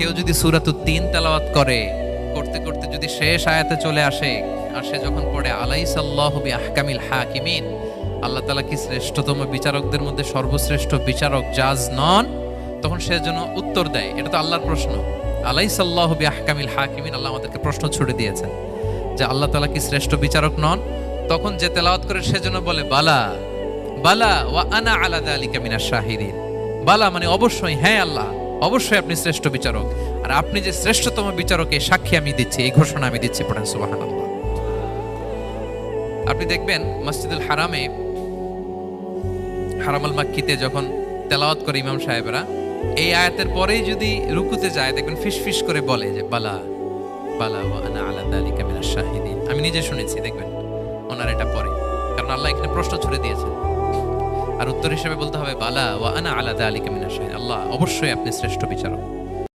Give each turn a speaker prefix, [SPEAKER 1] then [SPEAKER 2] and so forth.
[SPEAKER 1] কেউ যদি সূরাতুত তিন তেলাওয়াত করে, করতে করতে যদি শেষ আয়াতে চলে আসে, আর সে যখন পড়ে আলাইসাল্লাহু বিআহকামিল হাকিমিন, আল্লাহ তাআলা কি শ্রেষ্ঠতম বিচারকদের মধ্যে সর্বশ্রেষ্ঠ বিচারক জাজ নন, তখন সে যেন উত্তর দেয়, এটা তো আল্লাহর প্রশ্ন। আলাইসাল্লাহু বিআহকামিল হাকিমিন, আল্লাহ আমাদেরকে প্রশ্ন ছুড়ে দিয়েছেন যে আল্লাহ তাআলা কি শ্রেষ্ঠ বিচারক নন। তখন যে তেলাওয়াত করে সে যেন বলে বালা বালা ওয়া আনা আলা যালিকা মিনাশ শাহিদিন। বালা মানে অবশ্যই, হ্যাঁ আল্লাহ অবশ্যই আপনি শ্রেষ্ঠ বিচারক, আর আপনি যে শ্রেষ্ঠতম বিচারক এই সাক্ষী আমি দিচ্ছি, এই ঘোষণা আমি দিচ্ছি। পড়েন সুবহানাল্লাহ। আপনি দেখবেন মসজিদুল হারামে, হারামাল মাক্কিতে যখন তেলাওয়াত করে ইমাম সাহেবরা, এই আয়াতের পরেই যদি রুকুতে যায় দেখবেন ফিসফিস করে বলে যে বালা বালা ওয়া আনা আলা যালিকা মিনাশ শাহিদিন। আমি নিজে শুনেছি, দেখবেন ওনার এটা পরে, কারণ আল্লাহ এখানে প্রশ্ন ছুড়ে দিয়েছেন, আর উত্তর হিসেবে বলতে হবে বালা ওয়া আনা আলা যালিকা মিনাশ শাহিদিন, আল্লাহ অবশ্যই আপনি শ্রেষ্ঠ বিচারক।